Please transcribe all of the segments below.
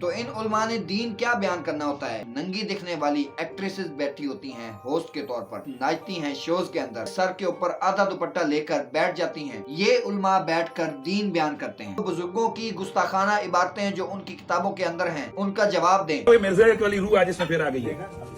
तो इन उलमा ने दीन क्या बयान करना होता है। नंगी दिखने वाली एक्ट्रेसेस बैठी होती हैं होस्ट के तौर पर, नाचती हैं शोज के अंदर, सर के ऊपर आधा दुपट्टा लेकर बैठ जाती हैं। ये उलमा बैठकर दीन बयान करते हैं। तो बुजुर्गों की गुस्ताखाना इबारतें जो उनकी किताबों के अंदर हैं, उनका जवाब दें। मिर्जा वाली रूह आज इसमें फिर आ गई है।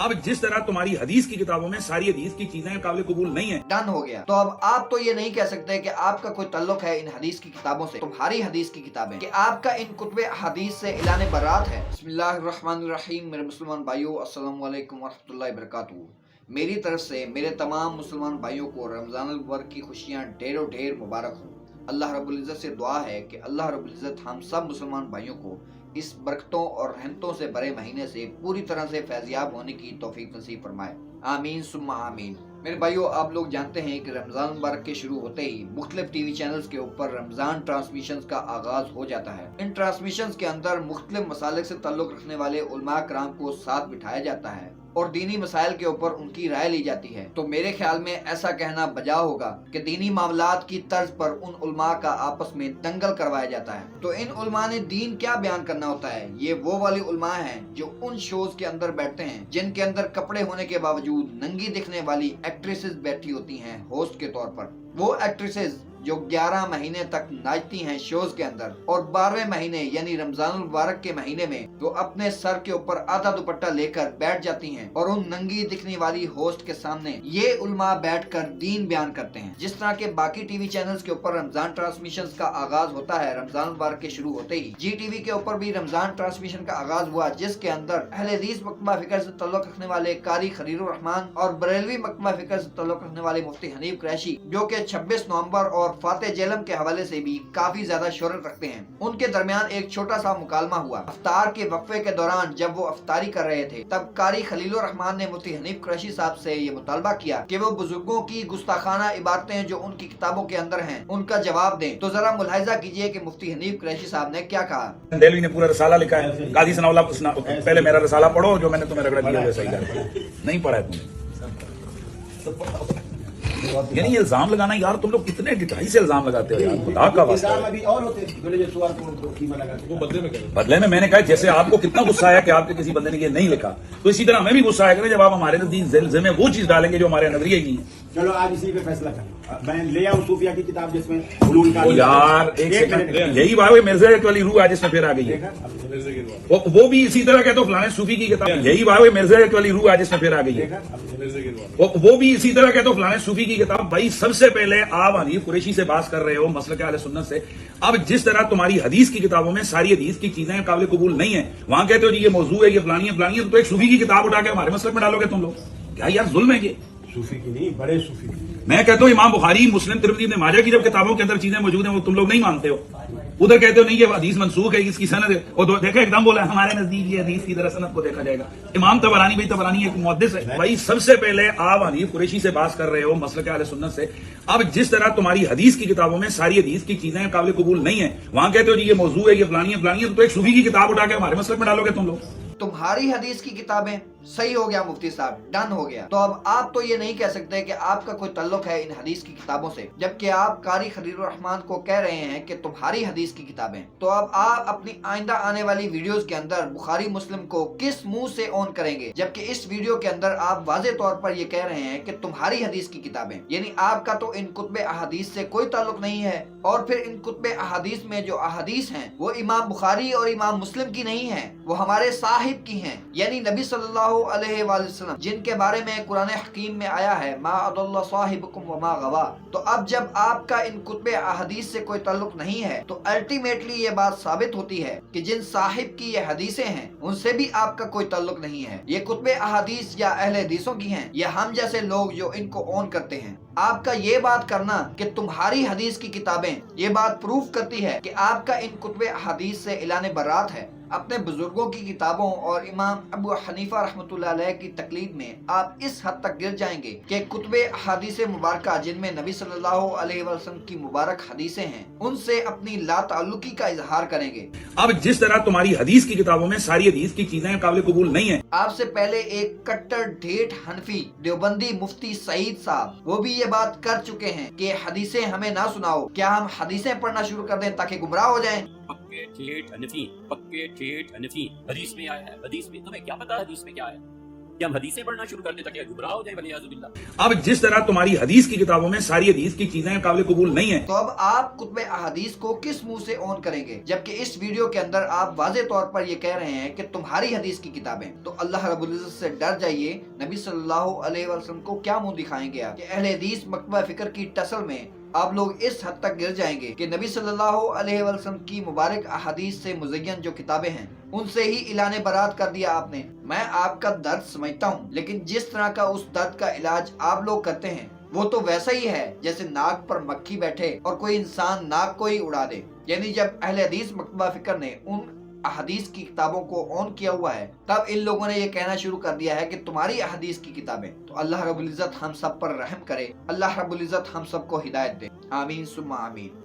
अब जिस तरह तुम्हारी हदीस की किताबों में सारी हदीस की चीजें काबिल कबूल नहीं है, डन हो गया। तो अब आप तो ये नहीं कह सकते कि आपका कोई ताल्लुक है इन हदीस की किताबों से, तुम्हारी हदीस की किताबें, कि आपका इन कुतुब हदीस से इलाने बरात है। बिस्मिल्लाहिर्रहमानिर्रहीम। मेरे मुसलमान भाइयों, अस्सलाम वालेकुम वरहमतुल्लाहि वबरकातुहू। मेरी तरफ से मेरे तमाम मुसलमान भाइयों को रमजान अल मुबारक की खुशियाँ ढेरों ढेर मुबारक हो। अल्लाह रब्बुल इज़्ज़त से दुआ है कि अल्लाह रब्बुल इज़्ज़त हम सब मुसलमान भाइयों को इस बरकतों और रहमतों से भरे महीने से पूरी तरह से फैज़याब होने की तौफीक नसीब फरमाए। आमीन सुम्मा आमीन। मेरे भाइयों, आप लोग जानते हैं कि रमज़ान मुबारक के शुरू होते ही मुख्तलिफ टीवी चैनल्स के ऊपर रमज़ान ट्रांसमिशंस का आगाज़ हो जाता है। इन ट्रांसमिशंस के अंदर मुख्तलिफ मसालिक से ताल्लुक़ रखने वाले उलमा कराम को साथ बिठाया जाता है और दीनी मसाइल के ऊपर उनकी राय ली जाती है। तो मेरे ख्याल में ऐसा कहना बजा होगा कि दीनी मामलात की तर्ज पर उन उलमा का आपस में दंगल करवाया जाता है। तो इन उलमा ने दीन क्या बयान करना होता है। ये वो वाली उलमा हैं जो उन शोज के अंदर बैठते हैं जिनके अंदर कपड़े होने के बावजूद नंगी दिखने वाली एक्ट्रेसेस बैठी होती हैं होस्ट के तौर पर। वो एक्ट्रेसेस जो 11 महीने तक नाचती हैं शोज के अंदर और 12वें महीने यानी रमजान मुबारक के महीने में वो अपने सर के ऊपर आधा दुपट्टा लेकर बैठ जाती हैं और उन नंगी दिखने वाली होस्ट के सामने ये उलमा बैठकर दीन बयान करते हैं। जिस तरह के बाकी टीवी चैनल्स के ऊपर रमजान ट्रांसमिशन का आगाज होता है रमजान मुबारक के शुरू होते ही, जी टीवी के ऊपर भी रमजान ट्रांसमिशन का आगाज हुआ जिसके अंदर अहले हदीस मकतबा फिक्र से ताल्लुक रखने वाले कारी खलीलुर रहमान और बरेलवी मकतबा फिक्र से ताल्लुक रखने वाले मुफ्ती हनीफ कुरैशी जो कि 26 नवंबर और फातेह जेलम के हवाले से भी काफी ज्यादा शोहरत रखते हैं, उनके दरमियान एक छोटा सा मुकालमा हुआ। अफ्तार के वक्फे के दौरान जब वो अफ्तारी कर रहे थे तब कारी खलीलुर रहमान ने मुफ्ती हनीफ कुरैशी साहब से ये मुतालबा किया कि वो बुजुर्गों की गुस्ताखाना इबारतें जो उनकी किताबों के अंदर हैं उनका जवाब दें। तो जरा मुलाहिजा कीजिए कि मुफ्ती हनीफ कुरैशी साहब ने क्या कहा। देलवी ने पूरा रसाला लिखा है, काजी सनाउल्लाह पहले मेरा रसाला पढ़ो जो मैंने तुम्हें रगड़ा दिया वैसा ही नहीं पढ़ा है तुमने। यानी ये इल्जाम लगाना यार, तुम लोग कितने डिटाई से इल्जाम लगाते हो यार, खुदा का वास्ता। बदले में मैंने कहा जैसे आपको कितना गुस्सा आया कि आपके किसी बंदे ने ये नहीं लिखा, तो इसी तरह हमें भी गुस्सा आएगा जब आप हमारे नजदीक में वो चीज डालेंगे जो हमारे नजरिए की है। चलो आज इसी पे फैसला करें। मैं ले आऊं सूफिया की किताब जिसमें हुलूल का यार एक सेकंड, यही बात है मिर्जा वाली रूह आज इसमें फिर आ गई है। वो भी इसी तरह कहते हो फलाने सूफी की किताब, यही बात है मिर्जा वाली रूह आज इसमें फिर आ गई है। वो भी इसी तरह कहते हो फलाने सूफी की किताब। भाई सबसे पहले आप हनीफ कुरैशी से बात कर रहे हो मसलक अहले सुन्नत से। अब जिस तरह तुम्हारी हदीस की किताबों में सारी हदीस की चीजें काबिल कबूल नहीं है, वहां कहते हो जी ये मौजू है, ये फलानी है, तो एक सूफी की किताब उठा के हमारे मसलक में डालोगे तुम लोग। क्या यार जुल्म है ये। सूफी की नहीं, बड़े सूफी की। मैं कहता हूँ इमाम बुखारी, मुस्लिम, तिरमिज़ी, इब्न माजा की जब किताबों के अंदर चीजें मौजूद हैं वो तुम लोग नहीं मानते हो। उधर कहते हो नहीं ये हदीस मंसूख है, इसकी सनद है, और देखा एकदम बोला हमारे नजदीक ये हदीस की तरह सनद को देखा जाएगा। इमाम तबरानी, भाई तबरानी एक मुहद्दिस है। भाई सबसे पहले आप हनीफ कुरैशी से बात कर रहे हो मसलक अहले सुन्नत से। अब जिस तरह तुम्हारी हदीस की किताबों में सारी हदीस की चीजें काबिल कबूल नहीं है, वहां कहते हो जी ये मौजू है, ये फलानी है, तो एक सूफी की किताब उठा के हमारे मसलक में डालोगे तुम लोग। तुम्हारी हदीस की किताबें, सही हो गया मुफ्ती साहब, डन हो गया। तो अब आप तो ये नहीं कह सकते कि आपका कोई ताल्लुक है इन हदीस की किताबों से, जबकि आप कारी खलीलुर रहमान को कह रहे हैं कि तुम्हारी हदीस की किताबें। तो अब आप अपनी आइंदा आने वाली वीडियोस के अंदर बुखारी मुस्लिम को किस मुंह से ऑन करेंगे, जबकि इस वीडियो के अंदर आप वाज़े तौर पर ये कह रहे हैं कि तुम्हारी हदीस की किताबें, यानी आपका तो इन कुतुब अहादीस से कोई ताल्लुक नहीं है। और फिर इन कुतुब अहादीस में जो अहादीस हैं वो इमाम बुखारी और इमाम मुस्लिम की नहीं है, वो हमारे साहिब की हैं, यानी नबी सल्लल्लाहु अलैहि वसल्लम, जिनके बारे में कुरान हकीम में आया है मा अदल्ला साहिबुकुम व मा गवा। तो अब जब आपका इन कुतुब अहादीस से कोई ताल्लुक नहीं है तो अल्टीमेटली ये बात साबित होती है कि जिन साहिब की ये हदीसें हैं उनसे भी आपका कोई ताल्लुक नहीं है। ये कुतुब अहादीस या अहले हदीसों की हैं, या हम जैसे लोग जो इनको ऑन करते हैं। आपका ये बात करना कि तुम्हारी हदीस की किताबें, ये बात प्रूफ करती है कि आपका इन कुतुब अहादीस से इलाने बरात है। अपने बुजुर्गों की किताबों और इमाम अबू हनीफा रहमतुल्लाह अलैह की तकलीद में आप इस हद तक गिर जाएंगे कि कुतुबे हदीस मुबारका जिनमें नबी सल्लल्लाहु अलैहि वसल्लम की मुबारक हदीसें हैं उनसे अपनी लाताल्लुकी का इजहार करेंगे। अब जिस तरह तुम्हारी हदीस की किताबों में सारी हदीस की चीजें काबिल कबूल नहीं है, आपसे पहले एक कट्टर ढेठ हनफी देवबंदी मुफ्ती सईद साहब, वो भी ये बात कर चुके हैं कि हदीसें हमें ना सुनाओ। क्या हम हदीसें पढ़ना शुरू कर दें ताकि गुमराह हो जाएं? पक्के ठेठ हनफी हदीस में आया है। हदीस में तुम्हें क्या पता हदीस में क्या है? क्या हम हदीसें पढ़ना शुरू कर दें ताकि गुमराह हो जाए? वलियाजुबिल्लाह। अब जिस तरह तुम्हारी हदीस की किताबों में सारी हदीस की चीजें काबिल कबूल नहीं है, तो अब आप कुतुब अहादीस को किस मुंह से ऑन करेंगे, जबकि इस वीडियो के अंदर आप वाज़े तौर पर ये कह रहे हैं कि तुम्हारी हदीस की किताबें। तो अल्लाह रब्बुल इज्जत से डर जाइए। नबी सल्लल्लाहु अलैहि वसल्लम को क्या मुंह दिखाएंगे आप कि अहले हदीस मकतबा फिक्र की टसल में आप लोग इस हद तक गिर जाएंगे कि नबी सल्लल्लाहु अलैहि वसल्लम की मुबारक अहादीस से मुज़य्यन जो किताबें हैं उनसे ही इलाने बरात कर दिया आपने। मैं आपका दर्द समझता हूँ, लेकिन जिस तरह का उस दर्द का इलाज आप लोग करते हैं वो तो वैसा ही है जैसे नाक पर मक्खी बैठे और कोई इंसान नाक को ही उड़ा दे। यानी जब अहले हदीस मकतबा फिक्र ने उन अहदीस की किताबों को ऑन किया हुआ है, तब इन लोगों ने ये कहना शुरू कर दिया है कि तुम्हारी अहदीस की किताबें। तो अल्लाह रब्बुल इज्जत हम सब पर रहम करे, अल्लाह रब्बुल इज्जत हम सबको हिदायत दे। आमीन सुम्मा आमीन।